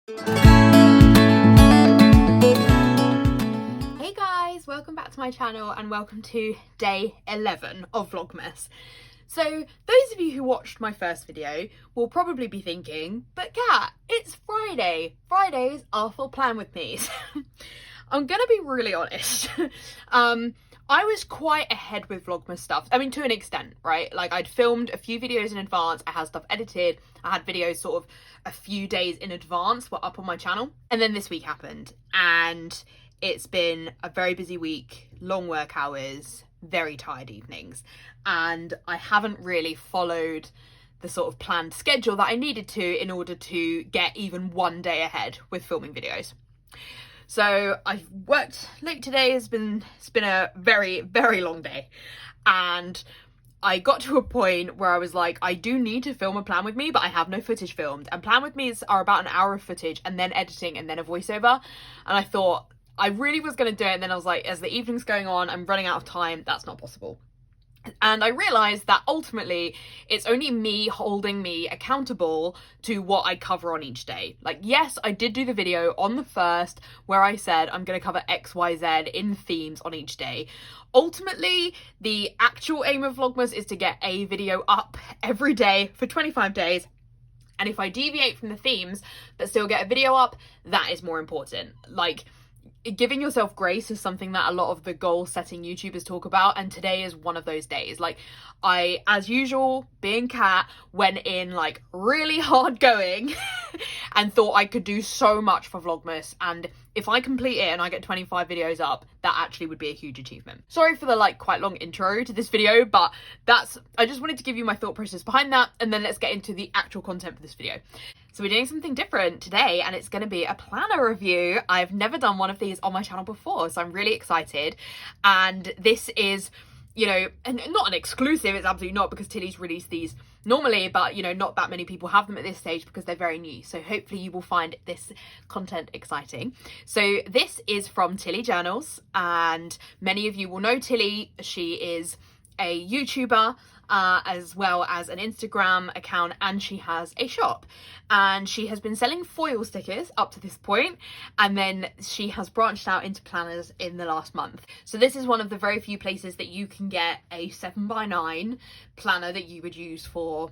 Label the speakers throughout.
Speaker 1: Hey guys, welcome back to my channel and welcome to day 11 of Vlogmas. So those of you who watched my first video will probably be thinking, but Kat, it's Friday. Fridays are for plan with me's. I'm gonna be really honest. I was quite ahead with Vlogmas stuff. I mean, to an extent, right? Like, I'd filmed a few videos in advance. I had stuff edited. I had videos sort of a few days in advance were up on my channel. And then this week happened. And it's been a very busy week, long work hours, very tired evenings. And I haven't really followed the sort of planned schedule that I needed to in order to get even one day ahead with filming videos. So I've worked late today. It's been a very, very long day. And I got to a point where I was like, I do need to film a plan with me, but I have no footage filmed. And plan with me's are about an hour of footage and then editing and then a voiceover. And I thought I really was going to do it. And then I was like, as the evening's going on, I'm running out of time. That's not possible. And I realised that ultimately it's only me holding me accountable to what I cover on each day. Like, yes, I did do the video on the first where I said I'm going to cover X, Y, Z in themes on each day. Ultimately, the actual aim of Vlogmas is to get a video up every day for 25 days. And if I deviate from the themes but still get a video up, that is more important. Like, giving yourself grace is something that a lot of the goal setting YouTubers talk about, and today is one of those days. Like, I, as usual, being Kat, went in like really hard going and thought I could do so much for Vlogmas, and if I complete it and I get 25 videos up, that actually would be a huge achievement. Sorry for the like quite long intro to this video, but I just wanted to give you my thought process behind that, and then let's get into the actual content for this video. So we're doing something different today, and it's going to be a planner review. I've never done one of these on my channel before, so I'm really excited. And this is, you know, and not an exclusive, it's absolutely not, because Tilly's released these normally, but, you know, not that many people have them at this stage because they're very new. So hopefully you will find this content exciting. So this is from TillyJournals, and many of you will know Tilly. She is a YouTuber, as well as an Instagram account, and she has a shop, and she has been selling foil stickers up to this point, and then she has branched out into planners in the last month. So this is one of the very few places that you can get a 7x9 planner that you would use for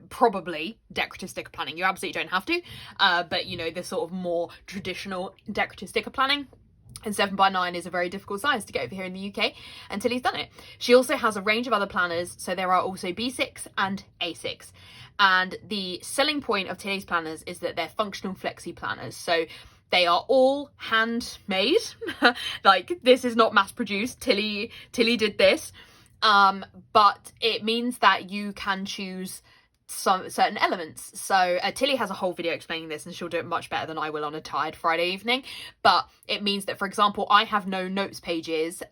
Speaker 1: probably decorative sticker planning. You absolutely don't have to, but you know, the sort of more traditional decorative sticker planning. And 7x9 is a very difficult size to get over here in the UK, and Tilly's done it. She also has a range of other planners, so there are also B6 and A6. And the selling point of Tilly's planners is that they're functional flexi planners. So they are all handmade. Like, this is not mass produced. Tilly did this. But it means that you can choose some certain elements. So Tilly has a whole video explaining this, and she'll do it much better than I will on a tired Friday evening. But it means that, for example, I have no notes pages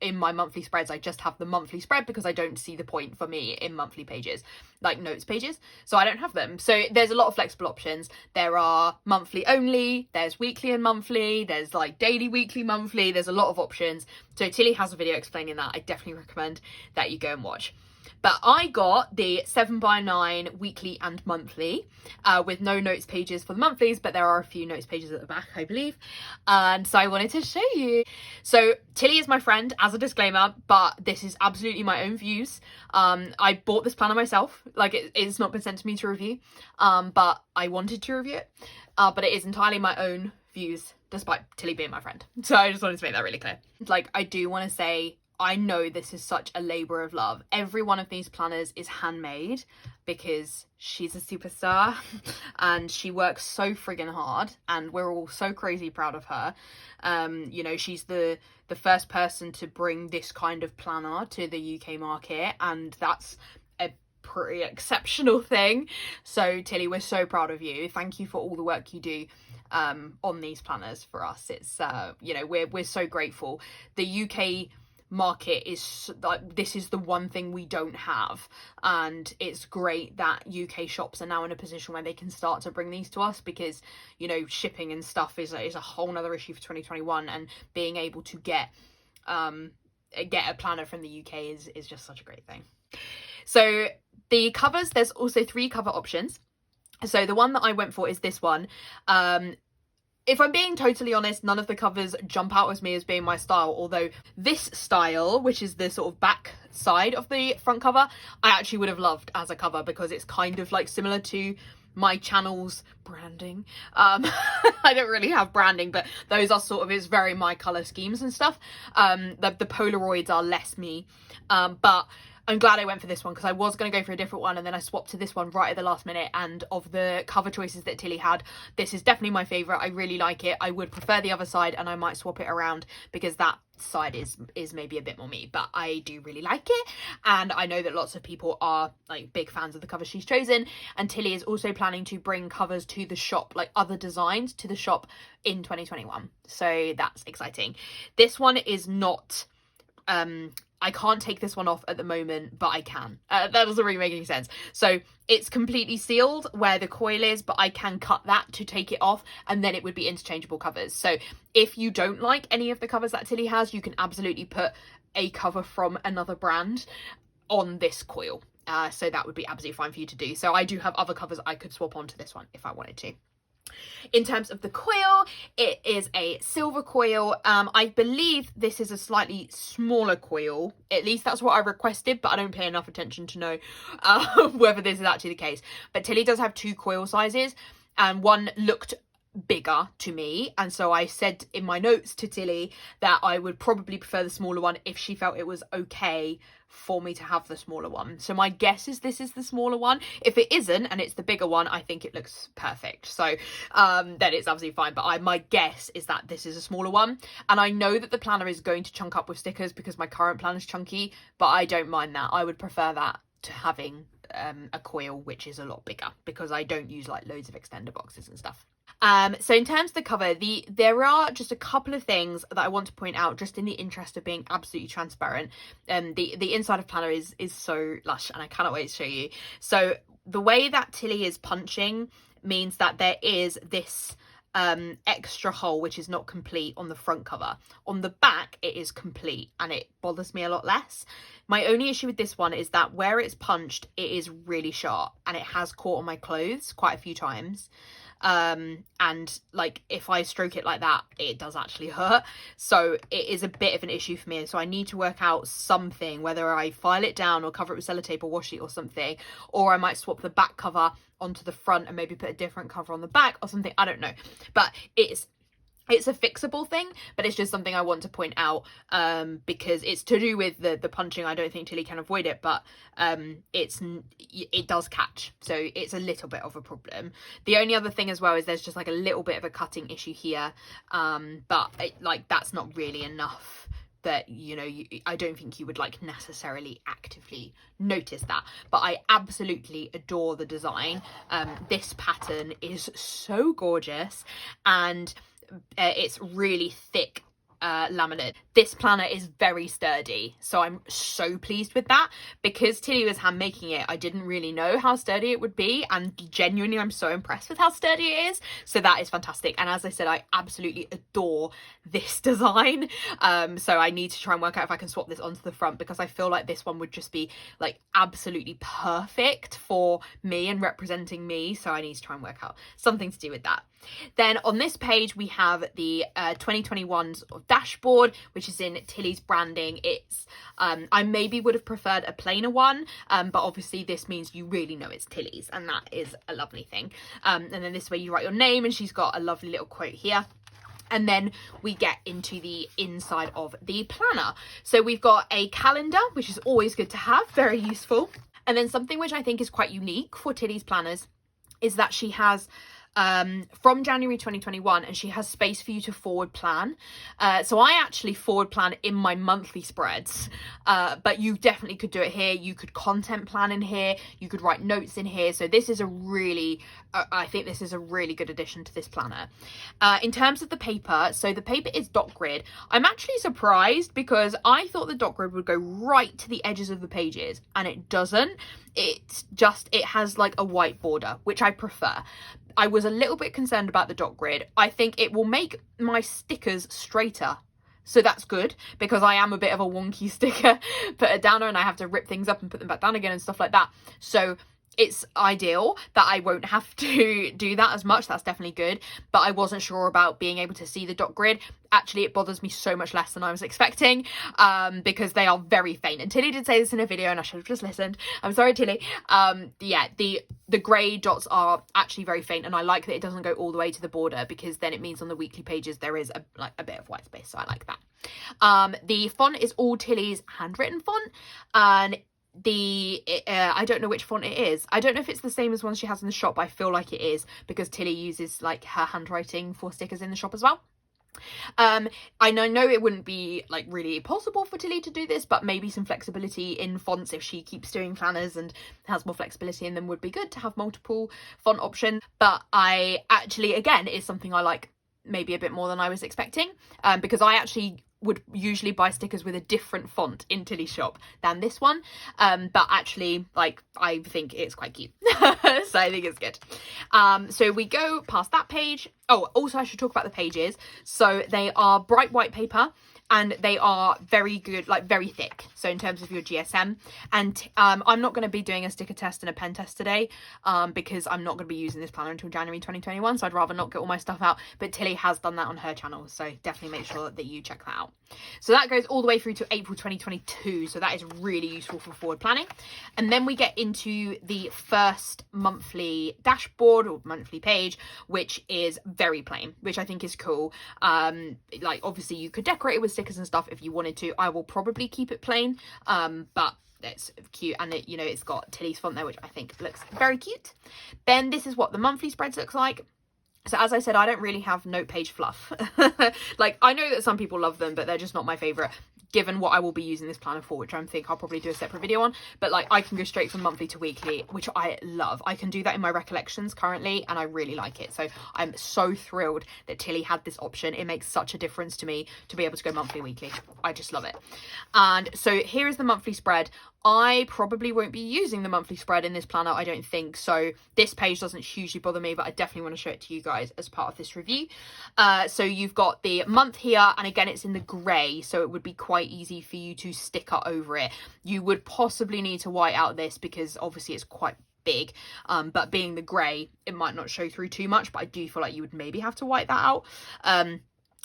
Speaker 1: in my monthly spreads. I just have the monthly spread because I don't see the point for me in monthly pages, like notes pages. So I don't have them. So there's a lot of flexible options. There are monthly only, there's weekly and monthly, there's like daily, weekly, monthly. There's a lot of options. So Tilly has a video explaining that. I definitely recommend that you go and watch. But I got the 7x9 weekly and monthly, with no notes pages for the monthlies, but there are a few notes pages at the back, I believe. And so I wanted to show you. So Tilly is my friend, as a disclaimer, but this is absolutely my own views. I bought this planner myself. Like, it's not been sent to me to review, but I wanted to review it. But it is entirely my own views, despite Tilly being my friend. So I just wanted to make that really clear. Like, I do want to say, I know this is such a labour of love. Every one of these planners is handmade because she's a superstar and she works so friggin' hard, and we're all so crazy proud of her. You know, she's the first person to bring this kind of planner to the UK market, and that's a pretty exceptional thing. So Tilly, we're so proud of you. Thank you for all the work you do on these planners for us. It's you know, we're so grateful. The UK market is like, this is the one thing we don't have, and it's great that UK shops are now in a position where they can start to bring these to us, because, you know, shipping and stuff is a whole nother issue for 2021, and being able to get a planner from the UK is just such a great thing. So the covers, there's also 3 cover options. So the one that I went for is this one. If I'm being totally honest, none of the covers jump out as me as being my style, although this style, which is the sort of back side of the front cover, I actually would have loved as a cover because it's kind of like similar to my channel's branding. I don't really have branding, but those are sort of, it's very my colour schemes and stuff. The Polaroids are less me, but I'm glad I went for this one because I was going to go for a different one and then I swapped to this one right at the last minute, and of the cover choices that Tilly had, this is definitely my favourite. I really like it. I would prefer the other side and I might swap it around because that side is maybe a bit more me, but I do really like it, and I know that lots of people are like big fans of the cover she's chosen. And Tilly is also planning to bring covers to the shop, like other designs to the shop in 2021, so that's exciting. This one is not I can't take this one off at the moment, but I can. That doesn't really make any sense. So it's completely sealed where the coil is, but I can cut that to take it off, and then it would be interchangeable covers. So if you don't like any of the covers that Tilly has, you can absolutely put a cover from another brand on this coil. So that would be absolutely fine for you to do. So I do have other covers I could swap onto this one if I wanted to. In terms of the coil, it is a silver coil. I believe this is a slightly smaller coil. At least that's what I requested, but I don't pay enough attention to know whether this is actually the case. But Tilly does have two coil sizes, and one looked bigger to me, and so I said in my notes to Tilly that I would probably prefer the smaller one if she felt it was okay for me to have the smaller one. So my guess is this is the smaller one. If it isn't and it's the bigger one, I think it looks perfect, so then it's absolutely fine. But my guess is that this is a smaller one, and I know that the planner is going to chunk up with stickers because my current planner is chunky, but I don't mind that. I would prefer that to having a coil which is a lot bigger, because I don't use like loads of extender boxes and stuff. So in terms of the cover, there are just a couple of things that I want to point out just in the interest of being absolutely transparent. The inside of planner is so lush, and I cannot wait to show you. So the way that Tilly is punching means that there is this extra hole which is not complete on the front cover. On the back it is complete, and it bothers me a lot less. My only issue with this one is that where it's punched, it is really sharp, and it has caught on my clothes quite a few times. And like if I stroke it like that, it does actually hurt, so it is a bit of an issue for me. So I need to work out something, whether I file it down or cover it with sellotape or washi or something, or I might swap the back cover onto the front and maybe put a different cover on the back or something. I don't know, but it's a fixable thing, but it's just something I want to point out because it's to do with the punching. I don't think Tilly can avoid it, but it does catch, so it's a little bit of a problem. The only other thing as well is there's just like a little bit of a cutting issue here, but that's not really enough that, you know, I don't think you would like necessarily actively notice that. But I absolutely adore the design. This pattern is so gorgeous, and it's really thick laminate. This planner is very sturdy, so I'm so pleased with that. Because Tilly was hand making it, I didn't really know how sturdy it would be, and genuinely I'm so impressed with how sturdy it is, so that is fantastic. And as I said, I absolutely adore this design, so I need to try and work out if I can swap this onto the front, because I feel like this one would just be like absolutely perfect for me and representing me, so I need to try and work out something to do with that. Then on this page we have the 2021 sort of dashboard, which is in Tilly's branding. It's I maybe would have preferred a plainer one, but obviously this means you really know it's Tilly's, and that is a lovely thing. And then this way you write your name, and she's got a lovely little quote here. And then we get into the inside of the planner. So we've got a calendar, which is always good to have, very useful. And then something which I think is quite unique for Tilly's planners is that she has from January 2021, and she has space for you to forward plan. So I actually forward plan in my monthly spreads, but you definitely could do it here. You could content plan in here, you could write notes in here. So this is a really I think this is a really good addition to this planner. In terms of the paper, so the paper is dot grid. I'm actually surprised because I thought the dot grid would go right to the edges of the pages, and it doesn't. It has like a white border, which I prefer. I was a little bit concerned about the dot grid. I think it will make my stickers straighter, so that's good, because I am a bit of a wonky sticker putter downer, and I have to rip things up and put them back down again and stuff like that. So it's ideal that I won't have to do that as much. That's definitely good. But I wasn't sure about being able to see the dot grid. Actually, it bothers me so much less than I was expecting, because they are very faint. And Tilly did say this in a video and I should have just listened. I'm sorry, Tilly. Yeah, the grey dots are actually very faint, and I like that it doesn't go all the way to the border, because then it means on the weekly pages there is a bit of white space, so I like that. The font is all Tilly's handwritten font, and I don't know which font it is. I don't know if it's the same as one she has in the shop, but I feel like it is, because Tilly uses like her handwriting for stickers in the shop as well. I know it wouldn't be like really possible for Tilly to do this, but maybe some flexibility in fonts, if she keeps doing planners and has more flexibility in them, would be good to have multiple font options. But I actually, again, is something I like maybe a bit more than I was expecting, because I actually would usually buy stickers with a different font in Tilly's shop than this one, but actually, like, I think it's quite cute. So I think it's good. So we go past that page. Oh, also I should talk about the pages. So they are bright white paper, and they are very good, like very thick, so in terms of your GSM. And I'm not going to be doing a sticker test and a pen test today, because I'm not going to be using this planner until January 2021, so I'd rather not get all my stuff out. But Tilly has done that on her channel, so definitely make sure that you check that out. So that goes all the way through to April 2022, so that is really useful for forward planning. And then we get into the first monthly dashboard or monthly page, which is very plain, which I think is cool. Like, obviously you could decorate it with stickers and stuff if you wanted to. I will probably keep it plain, but it's cute, and it, you know, it's got Tilly's font there, which I think looks very cute. Then this is what the monthly spreads looks like. So as I said, I don't really have note page fluff. Like, I know that some people love them, but they're just not my favourite, given what I will be using this planner for, which I think I'll probably do a separate video on. But like, I can go straight from monthly to weekly, which I love. I can do that in my recollections currently, and I really like it. So I'm so thrilled that Tilly had this option. It makes such a difference to me to be able to go monthly, weekly. I just love it. And so here is the monthly spread. I probably won't be using the monthly spread in this planner, I don't think. So this page doesn't hugely bother me, but I definitely want to show it to you guys as part of this review. So you've got the month here, and again, it's in the grey, so it would be quite easy for you to sticker over it. You would possibly need to white out this, because obviously it's quite big, but being the grey, it might not show through too much, but I do feel like you would maybe have to white that out.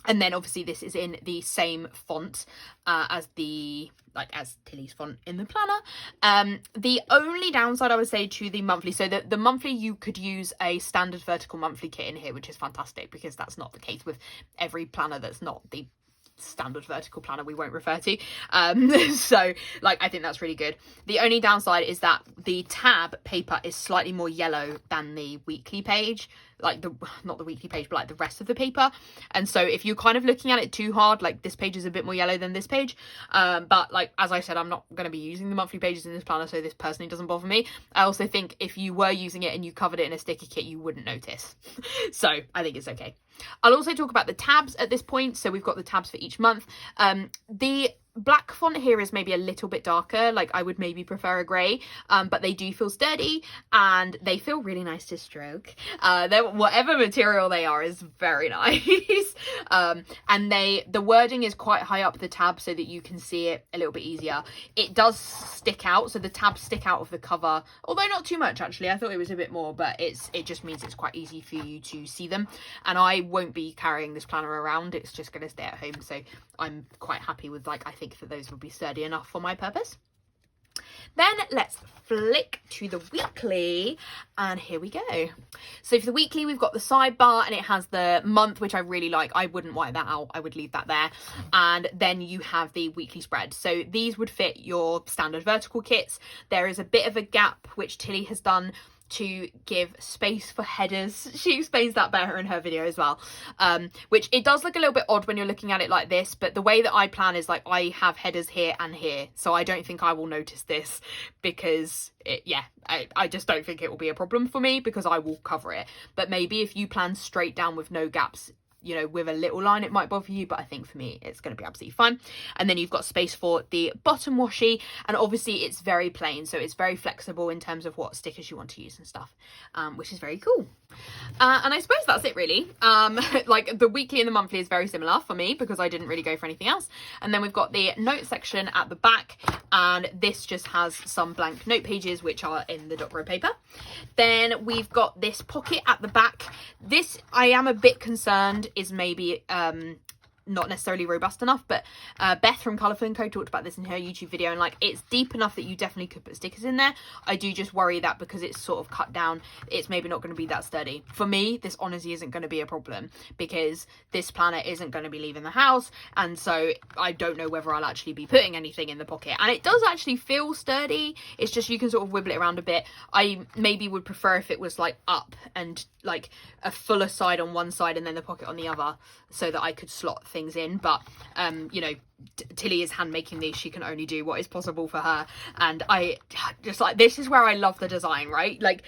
Speaker 1: And then obviously this is in the same font as Tilly's font in the planner. The only downside I would say to the monthly, so the monthly, you could use a standard vertical monthly kit in here, which is fantastic, because that's not the case with every planner that's not the standard vertical planner we won't refer to. So like, I think that's really good. The only downside is that the tab paper is slightly more yellow than the weekly page, like not the weekly page, but like the rest of the paper. And so if you're kind of looking at it too hard, like, this page is a bit more yellow than this page. But like, as I said, I'm not going to be using the monthly pages in this planner, so this personally doesn't bother me. I also think if you were using it and you covered it in a sticker kit, you wouldn't notice. So I think it's okay. I'll also talk about the tabs at this point. So we've got the tabs for each month. The black font here is maybe a little bit darker, like I would maybe prefer a grey, but they do feel sturdy and they feel really nice to stroke. Whatever material they are is very nice. And the wording is quite high up the tab so that you can see it a little bit easier. It does stick out, so the tabs stick out of the cover, although not too much actually. I thought it was a bit more, but it just means it's quite easy for you to see them. And I won't be carrying this planner around, it's just going to stay at home, so I'm quite happy with, like, I think that those will be sturdy enough for my purpose. Then let's flick to the weekly, and here we go. So for the weekly, we've got the sidebar, and it has the month, which I really like. I wouldn't white that out, I would leave that there. And then you have the weekly spread. So these would fit your standard vertical kits. There is a bit of a gap, which Tilly has done to give space for headers. She explains that better in her video as well, which it does look a little bit odd when you're looking at it like this, but the way that I plan is, like, I have headers here and here, so I don't think I will notice this, because I just don't think it will be a problem for me, because I will cover it. But maybe if you plan straight down with no gaps, you know, with a little line it might bother you, but I think for me it's going to be absolutely fine. And then you've got space for the bottom washi, and obviously it's very plain, so it's very flexible in terms of what stickers you want to use and stuff, which is very cool. And I suppose that's it really. Like the weekly and the monthly is very similar for me because I didn't really go for anything else. And then we've got the note section at the back, and this just has some blank note pages which are in the dot grid paper. Then we've got this pocket at the back. This I am a bit concerned is maybe not necessarily robust enough, but Beth from Colourful & Co talked about this in her YouTube video, and like it's deep enough that you definitely could put stickers in there. I do just worry that because it's sort of cut down, it's maybe not going to be that sturdy. For me, this honestly isn't going to be a problem because this planner isn't going to be leaving the house, and so I don't know whether I'll actually be putting anything in the pocket. And it does actually feel sturdy, it's just you can sort of wibble it around a bit. I maybe would prefer if it was like up and like a fuller side on one side and then the pocket on the other, so that I could slot things in. But you know, Tilly is hand making these, she can only do what is possible for her, and I just like, this is where I love the design, right? Like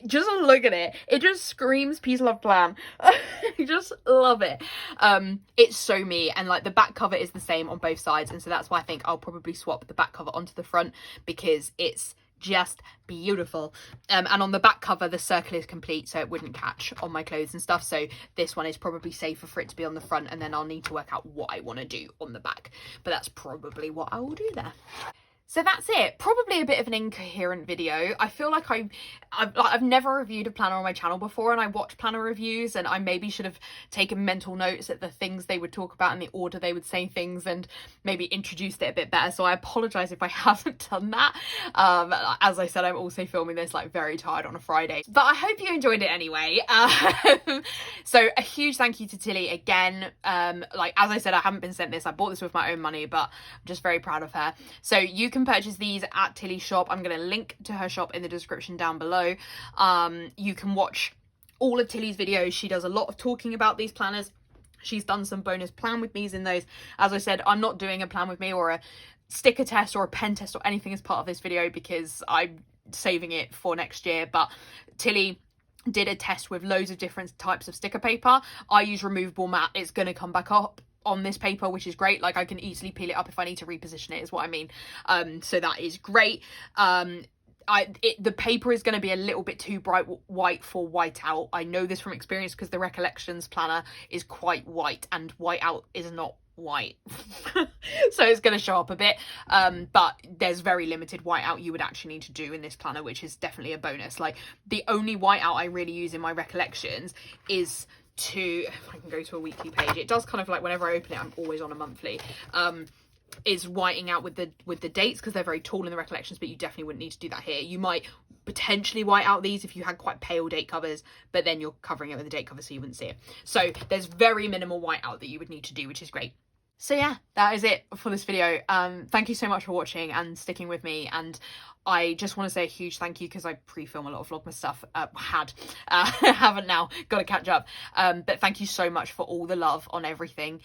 Speaker 1: just look at it, it just screams peace, love, plan. I just love it. It's so me, and like the back cover is the same on both sides, and so that's why I think I'll probably swap the back cover onto the front because it's just beautiful. And on the back cover the circle is complete, so it wouldn't catch on my clothes and stuff, so this one is probably safer for it to be on the front, and then I'll need to work out what I want to do on the back, but that's probably what I will do there. So that's it. Probably a bit of an incoherent video. I feel like I've never reviewed a planner on my channel before, and I watch planner reviews, and I maybe should have taken mental notes at the things they would talk about and the order they would say things, and maybe introduced it a bit better. So I apologise if I haven't done that. As I said, I'm also filming this like very tired on a Friday, but I hope you enjoyed it anyway. So a huge thank you to Tilly again. Like as I said, I haven't been sent this. I bought this with my own money, but I'm just very proud of her. So you can purchase these at Tilly's shop. I'm going to link to her shop in the description down below. You can watch all of Tilly's videos. She does a lot of talking about these planners. She's done some bonus plan with me's in those. As I said, I'm not doing a plan with me or a sticker test or a pen test or anything as part of this video because I'm saving it for next year, but Tilly did a test with loads of different types of sticker paper. I use removable matte. It's going to come back up on this paper, which is great. Like I can easily peel it up if I need to reposition it, is what I mean. So that is great. The paper is going to be a little bit too bright white for whiteout. I know this from experience because the Recollections planner is quite white, and whiteout is not white. So it's going to show up a bit, but there's very limited whiteout you would actually need to do in this planner, which is definitely a bonus. Like the only whiteout I really use in my Recollections is if I can go to a weekly page, it does kind of like whenever I open it, I'm always on a monthly, is whiting out with the dates because they're very tall in the Recollections, but you definitely wouldn't need to do that here. You might potentially white out these if you had quite pale date covers, but then you're covering it with a date cover so you wouldn't see it. So there's very minimal whiteout that you would need to do, which is great. So yeah, that is it for this video. Thank you so much for watching and sticking with me, and I just want to say a huge thank you because I pre-film a lot of Vlogmas stuff, haven't now, got to catch up, but thank you so much for all the love on everything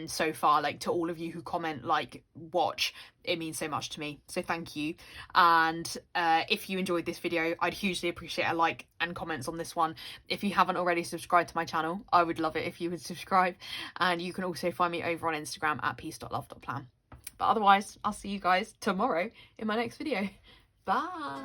Speaker 1: so far, like to all of you who comment, like, watch, it means so much to me, so thank you. And if you enjoyed this video, I'd hugely appreciate a like and comments on this one. If you haven't already subscribed to my channel, I would love it if you would subscribe, and you can also find me over on Instagram at peace.love.plan. But otherwise, I'll see you guys tomorrow in my next video. Bye!